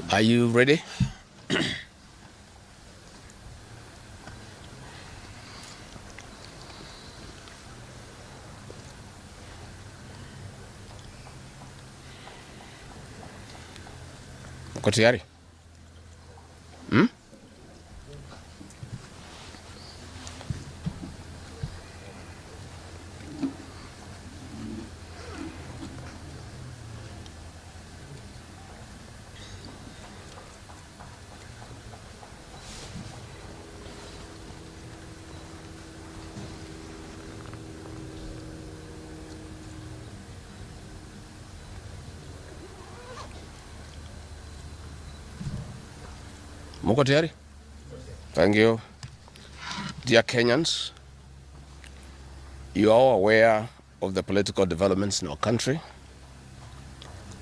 Are you ready? Uko tayari? Muko tayari? Thank you. Dear Kenyans, you are all aware of the political developments in our country.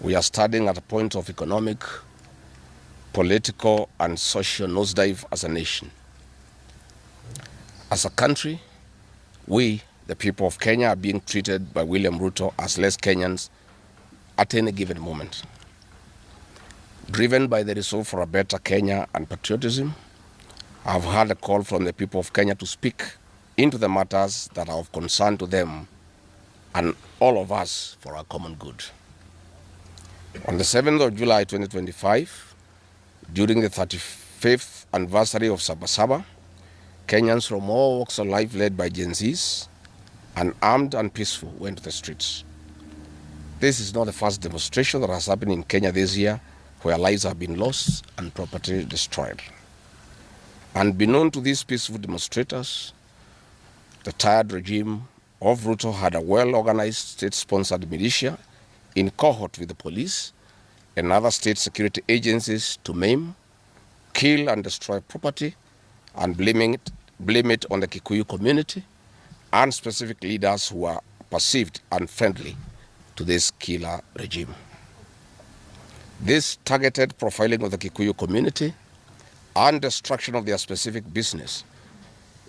We are standing at a point of economic, political, and social nosedive as a nation. As a country, we, the people of Kenya, are being treated by William RUTO as less Kenyans at any given moment. Driven by the resolve for a better Kenya and patriotism, I've heard a call from the people of Kenya to speak into the matters that are of concern to them and all of us for our common good. On the 7th of July 2025, during the 35th anniversary of Sabasaba, Kenyans from all walks of life led by Gen Zs, unarmed and peaceful, went to the streets. This is not the first demonstration that has happened in Kenya this year where lives have been lost and property destroyed. Unbeknown to these peaceful demonstrators, the tired regime of RUTO had a well-organized state-sponsored militia in cohort with the police and other state security agencies to maim, kill and destroy property and blame it on the Kikuyu community and specific leaders who are perceived unfriendly to this killer regime. This targeted profiling of the Kikuyu community and destruction of their specific business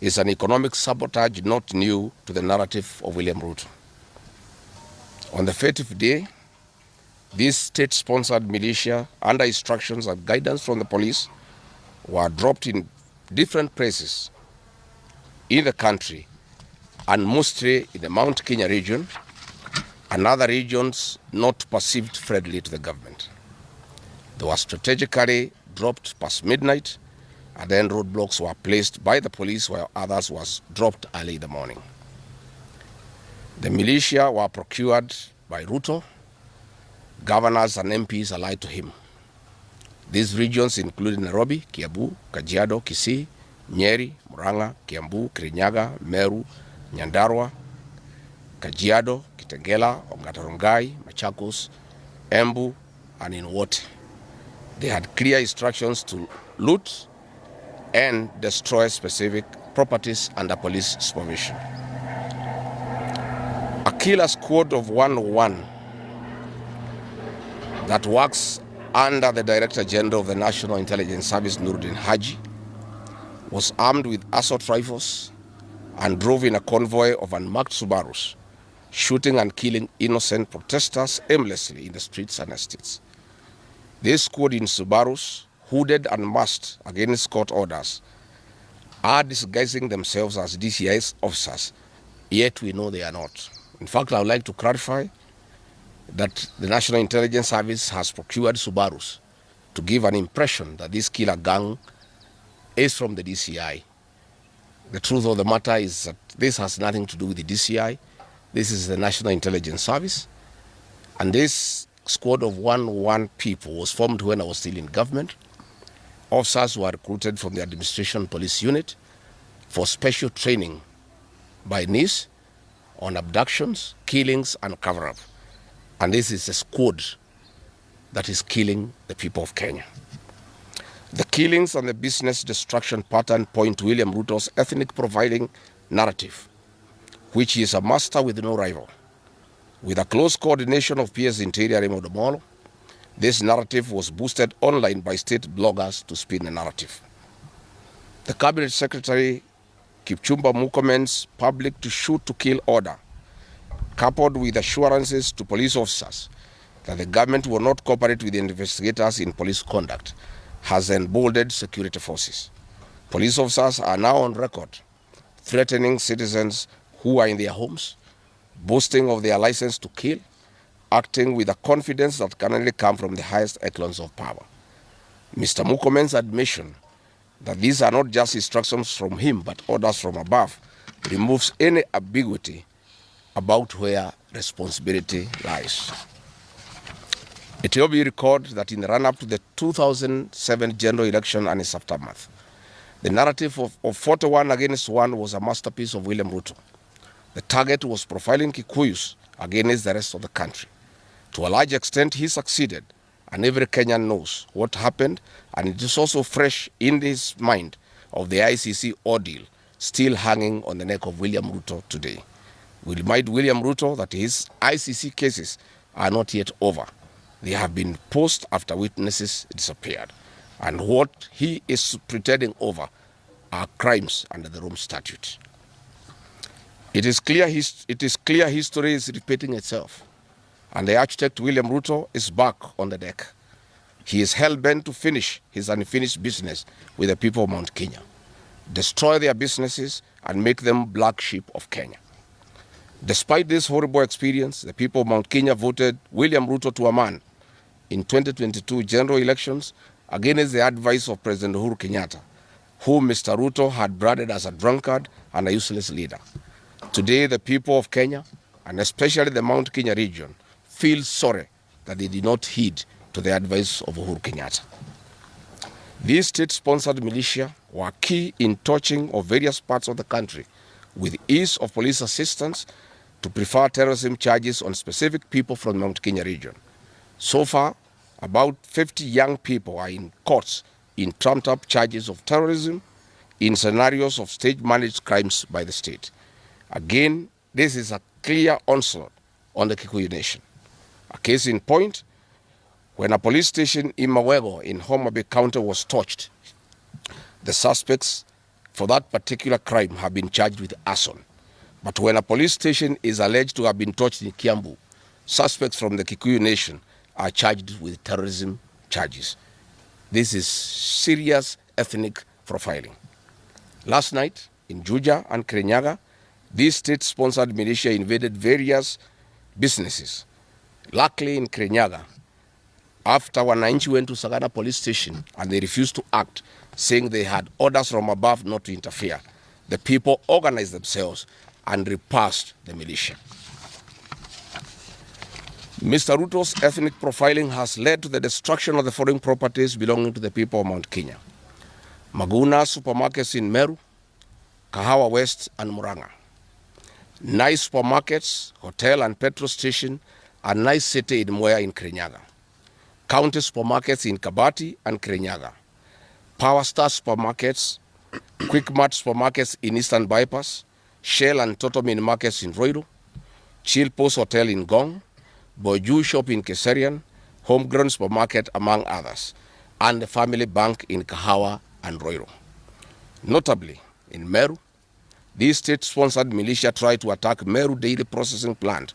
is an economic sabotage not new to the narrative of William RUTO. On the fative day, this state-sponsored militia, under instructions and guidance from the police, were dropped in different places in the country, and mostly in the Mount Kenya region and other regions not perceived friendly to the government. They were strategically dropped past midnight, and then roadblocks were placed by the police while others was dropped early in the morning. The militia were procured by RUTO, governors and MPs allied to him. These regions include Nairobi, Kiambu, Kajiado, Kisii, Nyeri, Murang'a, Kiambu, Kirinyaga, Meru, Nyandarua, Kajiado, Kitengela, Ongata-Rongai, Machakos, Embu, and in Wote. They had clear instructions to loot and destroy specific properties under police supervision. A killer squad of 101 that works under the Director General of the National Intelligence Service, Nuruddin Haji, was armed with assault rifles and drove in a convoy of unmarked Subarus, shooting and killing innocent protesters aimlessly in the streets and estates. This squad in Subarus, hooded and masked against court orders, are disguising themselves as DCI's officers, yet we know they are not. In fact, I would like to clarify that the National Intelligence Service has procured Subarus to give an impression that this killer gang is from the DCI. The truth of the matter is that this has nothing to do with the DCI. This is the National Intelligence Service, and this squad of 101 people was formed when I was still in government. Officers were recruited from the Administration Police Unit for special training by NIS on abductions, killings, and cover-up. And this is a squad that is killing the people of Kenya. The killings and the business destruction pattern point to William RUTO's ethnic profiling narrative, which he is a master with no rival. With a close coordination of PS Interior Raymond Omolo, this narrative was boosted online by state bloggers to spin the narrative. The Cabinet Secretary Kipchumba Murkomen's public to shoot to kill order, coupled with assurances to police officers that the government will not cooperate with the investigators in police conduct has emboldened security forces. Police officers are now on record threatening citizens who are in their homes, boasting of their license to kill, acting with a confidence that can only come from the highest echelons of power. Mr. Mukomen's admission that these are not just instructions from him but orders from above removes any ambiguity about where responsibility lies. It will be recalled that in the run-up to the 2007 general election and its aftermath, the narrative of 41 against 1 was a masterpiece of William RUTO. The target was profiling Kikuyus against the rest of the country. To a large extent, he succeeded, and every Kenyan knows what happened, and it is also fresh in his mind of the ICC ordeal still hanging on the neck of William RUTO today. We remind William RUTO that his ICC cases are not yet over. They have been paused after witnesses disappeared, and what he is pretending over are crimes under the Rome Statute. It is clear history is repeating itself, and the architect William RUTO is back on the deck. He is hell-bent to finish his unfinished business with the people of Mount Kenya, destroy their businesses and make them black sheep of Kenya. Despite this horrible experience, the people of Mount Kenya voted William RUTO to a man in 2022 general elections against the advice of President Uhuru Kenyatta, whom Mr. RUTO had branded as a drunkard and a useless leader. Today, the people of Kenya, and especially the Mount Kenya region, feel sorry that they did not heed to the advice of Uhuru Kenyatta. These state-sponsored militia were key in touching of various parts of the country with ease of police assistance to prefer terrorism charges on specific people from the Mount Kenya region. So far, about 50 young people are in courts in trumped-up charges of terrorism in scenarios of stage-managed crimes by the state. Again, this is a clear onslaught on the Kikuyu nation. A case in point, when a police station in Mawego in Homa Bay County was torched, the suspects for that particular crime have been charged with arson. But when a police station is alleged to have been torched in Kiambu, suspects from the Kikuyu nation are charged with terrorism charges. This is serious ethnic profiling. Last night, in Juja and Kirinyaga, these state-sponsored militia invaded various businesses. Luckily, in Kirinyaga, after Wananchi went to Sagana police station and they refused to act, saying they had orders from above not to interfere, the people organized themselves and repulsed the militia. Mr. RUTO's ethnic profiling has led to the destruction of the foreign properties belonging to the people of Mount Kenya. Maguna supermarkets in Meru, Kahawa West and Muranga. Nice supermarkets, hotel and petrol station, and nice city in Mwea in Kirinyaga. County supermarkets in Kabati and Kirinyaga. Power Star supermarkets, Quick Mart supermarkets in Eastern Bypass, Shell and Total Mini markets in Roiro, Chill Post Hotel in Gong, Boju Shop in Keserian, Homegrown Supermarket among others, and the Family Bank in Kahawa and Roiro. Notably, in Meru, these state-sponsored militia tried to attack Meru Dairy Processing Plant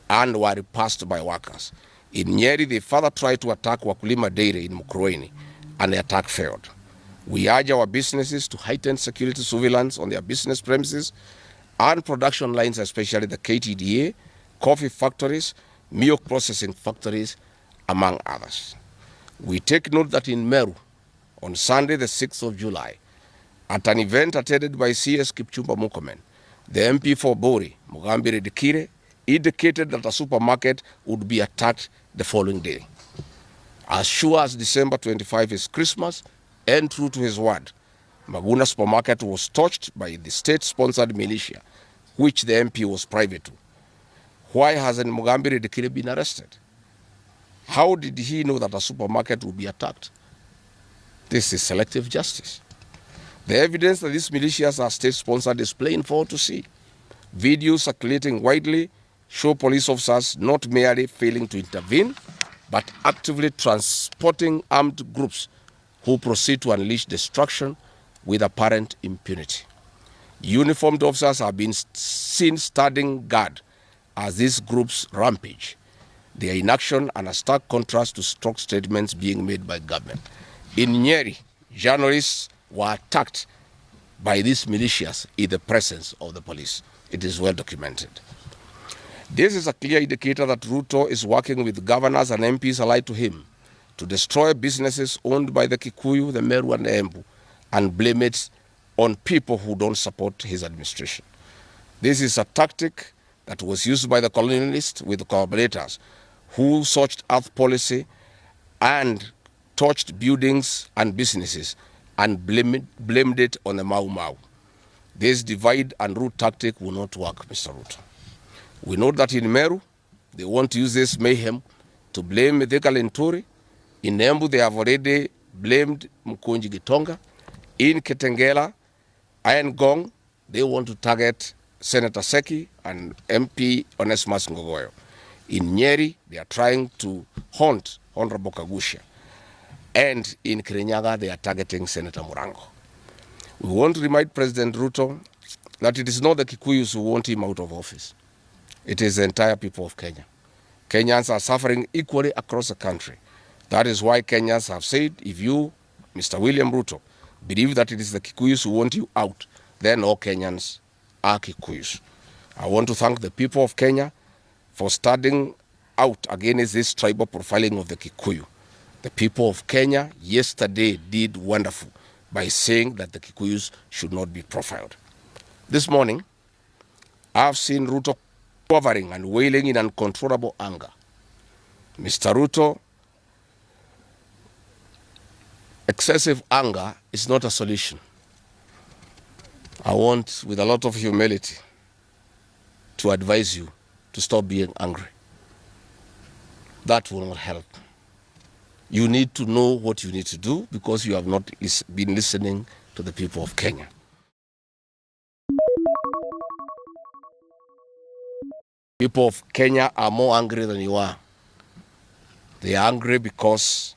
and were repulsed by workers. In Nyeri, they further tried to attack Wakulima Dairy in Mukurweini, and the attack failed. We urge our businesses to heighten security surveillance on their business premises and production lines, especially the KTDA, coffee factories, milk processing factories, among others. We take note that in Meru, on Sunday the 6th of July, at an event attended by CS Kipchumba Murkomen, the MP for Bori, Mugambire Dikire, indicated that a supermarket would be attacked the following day. As sure as December 25 is Christmas, and true to his word, Maguna supermarket was torched by the state-sponsored militia, which the MP was private to. Why hasn't Mugambire Dikire been arrested? How did he know that a supermarket would be attacked? This is selective justice. The evidence that these militias are state-sponsored is plain for all to see. Videos circulating widely show police officers not merely failing to intervene, but actively transporting armed groups who proceed to unleash destruction with apparent impunity. Uniformed officers have been seen standing guard as these groups rampage. Their inaction and a stark contrast to strong statements being made by government. In Nyeri, journalists were attacked by these militias in the presence of the police. It is well documented. This is a clear indicator that RUTO is working with governors and MPs allied to him to destroy businesses owned by the Kikuyu, the Meru, and the Embu, and blame it on people who don't support his administration. This is a tactic that was used by the colonialists with the collaborators who searched earth policy and torched buildings and businesses and blamed it on the Mau Mau. This divide and rule tactic will not work, Mr. Ruto. We know that in Meru, they want to use this mayhem to blame Thika Linturi. In Embu, they have already blamed Mkunji Gitonga. In Kitengela, Iron Gong, they want to target Senator Seki and MP Onesmus Ngogoyo. In Nyeri, they are trying to haunt Honorable Kagusha. And in Kirinyaga, they are targeting Senator Murango. We want to remind President Ruto that it is not the Kikuyus who want him out of office. It is the entire people of Kenya. Kenyans are suffering equally across the country. That is why Kenyans have said, if you, Mr. William Ruto, believe that it is the Kikuyus who want you out, then all Kenyans are Kikuyus. I want to thank the people of Kenya for standing out against this tribal profiling of the Kikuyu. The people of Kenya yesterday did wonderful by saying that the Kikuyus should not be profiled. This morning, I've seen Ruto quivering and wailing in uncontrollable anger. Mr. Ruto, excessive anger is not a solution. I want, with a lot of humility, to advise you to stop being angry. That will not help. You need to know what you need to do because you have not been listening to the people of Kenya. People of Kenya are more angry than you are. They are angry because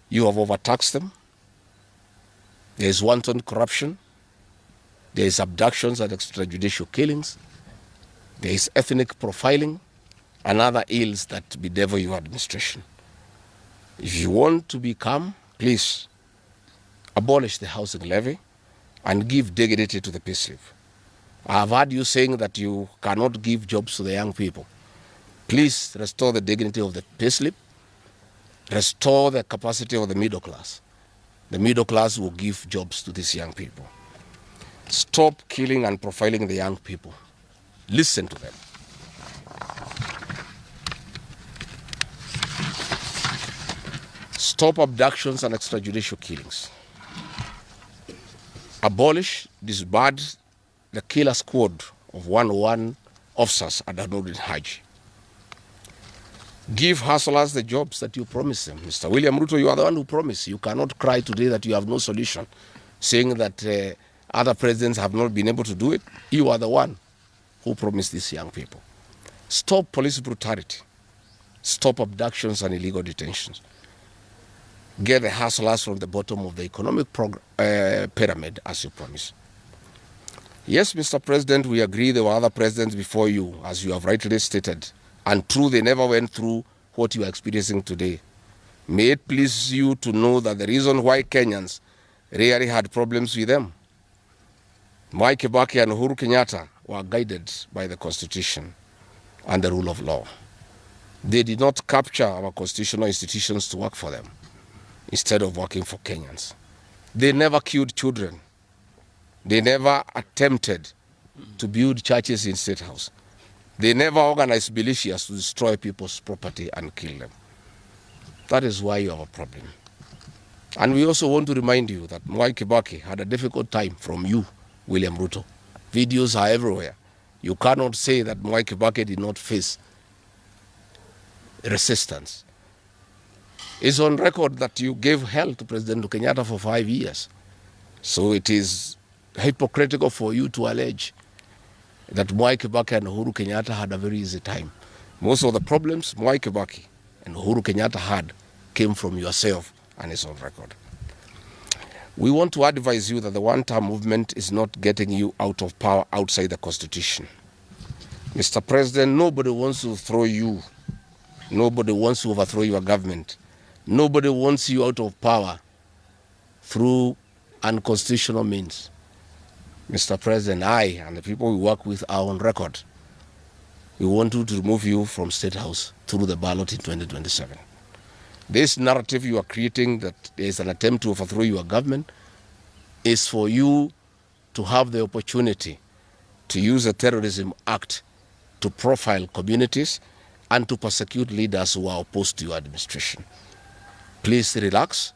you have overtaxed them. There is wanton corruption. There is abductions and extrajudicial killings. There is ethnic profiling and other ills that bedevil your administration. If you want to be calm, please abolish the housing levy and give dignity to the payslip. I have heard you saying that you cannot give jobs to the young people. Please restore the dignity of the payslip. Restore the capacity of the middle class. The middle class will give jobs to these young people. Stop killing and profiling the young people. Listen to them. Stop abductions and extrajudicial killings. Abolish, disband the killer squad of 101 officers at Nurdin Haji. Give hustlers the jobs that you promised them. Mr. William Ruto, you are the one who promised. You cannot cry today that you have no solution, saying that other presidents have not been able to do it. You are the one who promised these young people. Stop police brutality. Stop abductions and illegal detentions. Get the hustlers from the bottom of the economic pyramid as you promised. Yes, Mr. President, we agree there were other presidents before you, as you have rightly stated, and true, they never went through what you are experiencing today. May it please you to know that the reason why Kenyans rarely had problems with them, Mwai Kibaki and Uhuru Kenyatta were guided by the Constitution and the rule of law. They did not capture our constitutional institutions to work for them, instead of working for Kenyans. They never killed children. They never attempted to build churches in State House. They never organized militias to destroy people's property and kill them. That is why you have a problem. And we also want to remind you that Mwai Kibaki had a difficult time from you, William Ruto. Videos are everywhere. You cannot say that Mwai Kibaki did not face resistance. It's on record that you gave hell to President Kenyatta for 5 years. So it is hypocritical for you to allege that Mwai Kibaki and Uhuru Kenyatta had a very easy time. Most of the problems Mwai Kibaki and Uhuru Kenyatta had came from yourself, and it's on record. We want to advise you that the one-term movement is not getting you out of power outside the Constitution. Mr. President, nobody wants to throw you Nobody wants to overthrow your government. Nobody wants you out of power through unconstitutional means. Mr. President, I and the people we work with are on record. We want to remove you from State House through the ballot in 2027. This narrative you are creating that there is an attempt to overthrow your government is for you to have the opportunity to use the Terrorism Act to profile communities and to persecute leaders who are opposed to your administration. Please relax.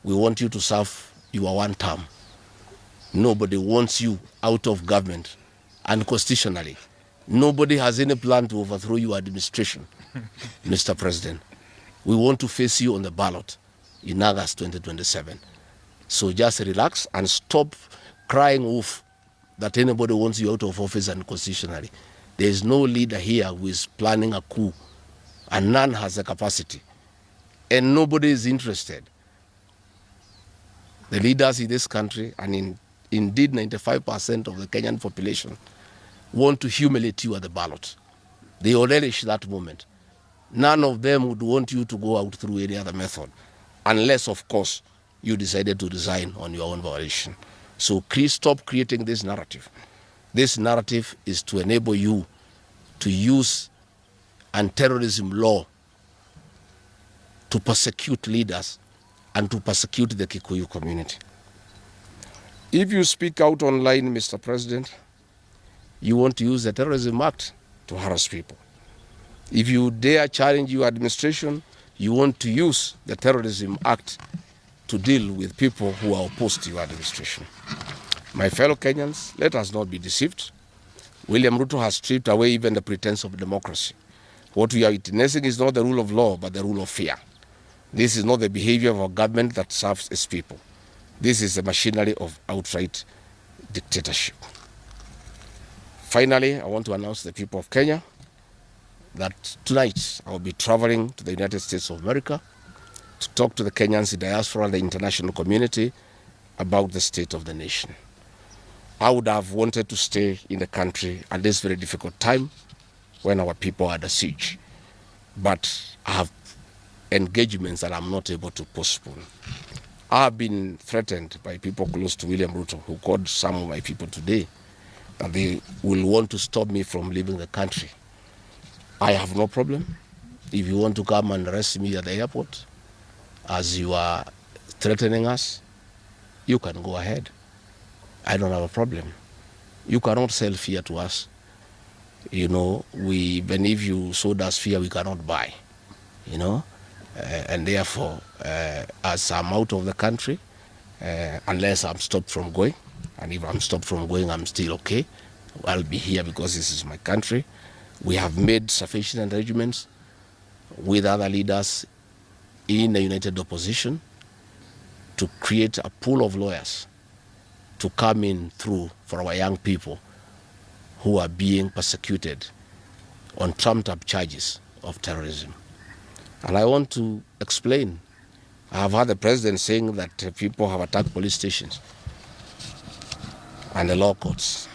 We want you to serve your one term. Nobody wants you out of government unconstitutionally. Nobody has any plan to overthrow your administration, Mr. President. We want to face you on the ballot in August 2027. So just relax and stop crying wolf that anybody wants you out of office unconstitutionally. There is no leader here who is planning a coup, and none has the capacity. And nobody is interested. The leaders in this country, and indeed 95% of the Kenyan population, want to humiliate you at the ballot. They will relish that moment. None of them would want you to go out through any other method, unless, of course, you decided to resign on your own volition. So please stop creating this narrative. This narrative is to enable you to use anti-terrorism law to persecute leaders and to persecute the Kikuyu community. If you speak out online, Mr. President, you want to use the Terrorism Act to harass people. If you dare challenge your administration, you want to use the Terrorism Act to deal with people who are opposed to your administration. My fellow Kenyans, let us not be deceived. William RUTO has stripped away even the pretense of democracy. What we are witnessing is not the rule of law, but the rule of fear. This is not the behavior of a government that serves its people. This is the machinery of outright dictatorship. Finally, I want to announce to the people of Kenya that tonight I will be traveling to the United States of America to talk to the Kenyans in diaspora and the international community about the state of the nation. I would have wanted to stay in the country at this very difficult time when our people are under siege, but I have engagements that I'm not able to postpone. I have been threatened by people close to William RUTO, who called some of my people today, that they will want to stop me from leaving the country. I have no problem. If you want to come and arrest me at the airport, as you are threatening us, you can go ahead. I don't have a problem. You cannot sell fear to us. You know, even if you sold us fear, we cannot buy. You know, and therefore, as I'm out of the country, unless I'm stopped from going, and if I'm stopped from going, I'm still okay. I'll be here because this is my country. We have made sufficient arrangements with other leaders in the united opposition to create a pool of lawyers to come in through for our young people who are being persecuted on trumped-up charges of terrorism. And I want to explain. I have heard the president saying that people have attacked police stations and the law courts.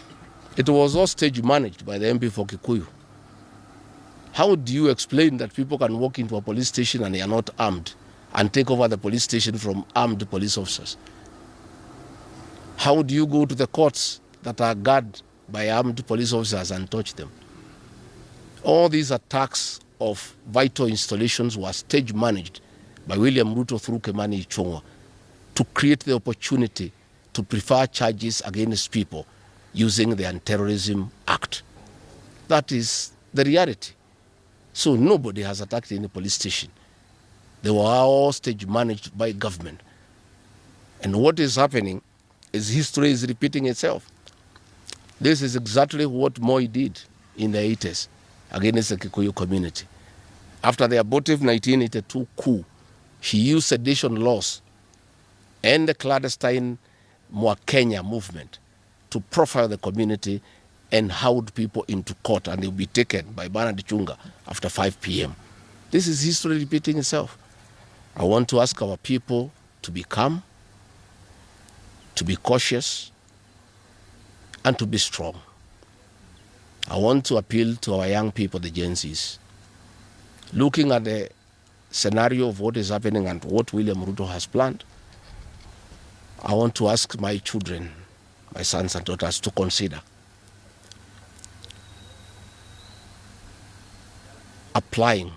It was all stage managed by the MP for Kikuyu. How do you explain that people can walk into a police station and they are not armed and take over the police station from armed police officers? How do you go to the courts that are guarded by armed police officers and touch them? All these attacks of vital installations were stage managed by William RUTO through Kimani Ichung'wah to create the opportunity to prefer charges against people using the Anti-Terrorism Act. That is the reality. So nobody has attacked any police station. They were all stage managed by government. And what is happening is history is repeating itself. This is exactly what Moi did in the 80s against the Kikuyu community. After the abortive 1982 coup, he used sedition laws and the clandestine Mwa Kenya movement to profile the community and hold people into court, and they'll be taken by Bernard Chunga after 5 p.m. This is history repeating itself. I want to ask our people to be calm, to be cautious, and to be strong. I want to appeal to our young people, the Gen Zs. Looking at the scenario of what is happening and what William Ruto has planned, I want to ask my children, my sons and daughters, to consider applying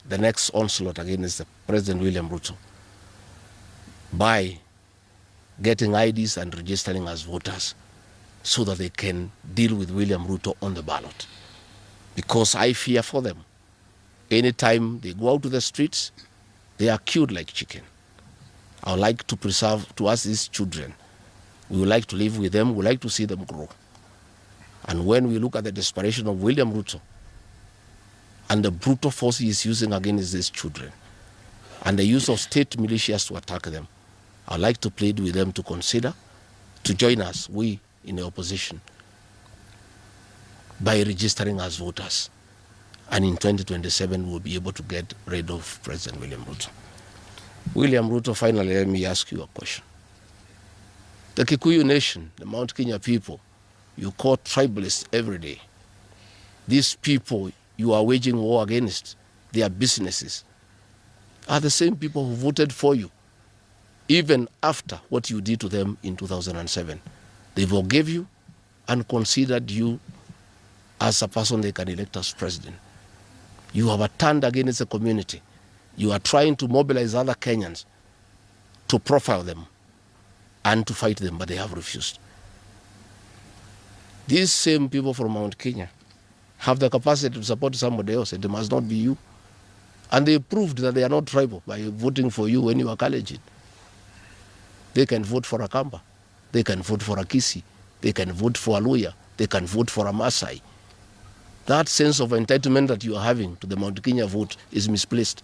the next onslaught against the President William Ruto by getting IDs and registering as voters so that they can deal with William Ruto on the ballot. Because I fear for them. Anytime they go out to the streets, they are killed like chicken. I would like to preserve, to us these children, we would like to live with them, we would like to see them grow. And when we look at the desperation of William Ruto and the brutal force he is using against these children and the use of state militias to attack them, I would like to plead with them to consider, to join us, we in the opposition, by registering as voters. And in 2027, we'll be able to get rid of President William Ruto. William Ruto, finally, let me ask you a question. The Kikuyu nation, the Mount Kenya people, you call tribalists every day. These people you are waging war against, their businesses, are the same people who voted for you, even after what you did to them in 2007. They forgave you and considered you as a person they can elect as president. You have turned against the community. You are trying to mobilize other Kenyans to profile them and to fight them, but they have refused. These same people from Mount Kenya have the capacity to support somebody else. It must not be you. And they proved that they are not tribal by voting for you when you are Kalenjin. They can vote for a Kamba. They can vote for a Kisi. They can vote for a Luya. They can vote for a Maasai. That sense of entitlement that you are having to the Mount Kenya vote is misplaced.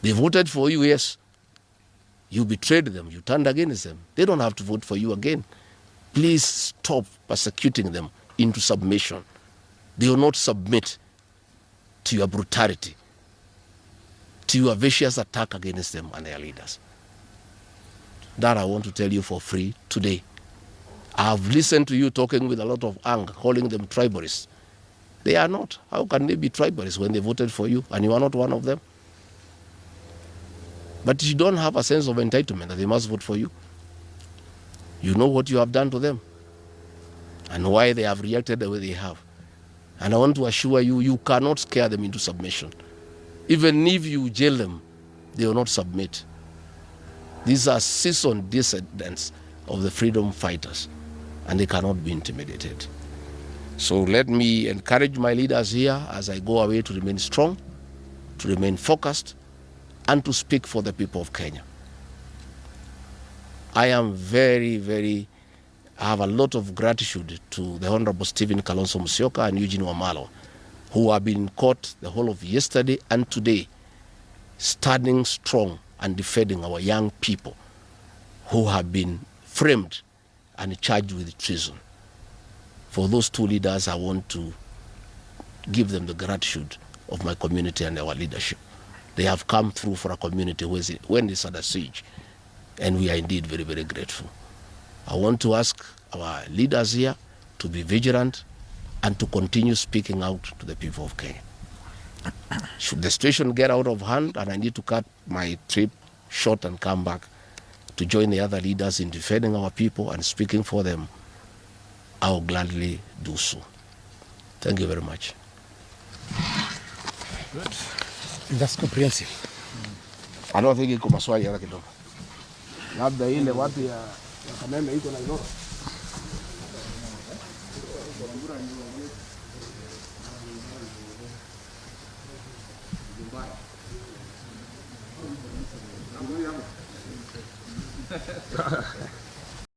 They voted for you, yes. You betrayed them. You turned against them. They don't have to vote for you again. Please stop persecuting them into submission. They will not submit to your brutality, to your vicious attack against them and their leaders. That I want to tell you for free today. I have listened to you talking with a lot of anger, calling them tribalists. They are not. How can they be tribalists when they voted for you and you are not one of them? But you don't have a sense of entitlement that they must vote for you. You know what you have done to them and why they have reacted the way they have. And I want to assure you, you cannot scare them into submission. Even if you jail them, they will not submit. These are seasoned descendants of the freedom fighters, and they cannot be intimidated. So let me encourage my leaders here as I go away to remain strong, to remain focused, and to speak for the people of Kenya. I am I have a lot of gratitude to the Honorable Stephen Kalonzo Musyoka and Eugene Wamalwa, who have been in court the whole of yesterday and today, standing strong and defending our young people who have been framed and charged with treason. For those two leaders, I want to give them the gratitude of my community and our leadership. They have come through for a community when it's under siege, and we are indeed very, very grateful. I want to ask our leaders here to be vigilant and to continue speaking out to the people of Kenya. Should the situation get out of hand and I need to cut my trip short and come back to join the other leaders in defending our people and speaking for them, I will gladly do so. Thank you very much. Good. That's comprehensive. I don't think iko maswali hata kidogo. Labda ile watu ya Kameme iko na Iloro.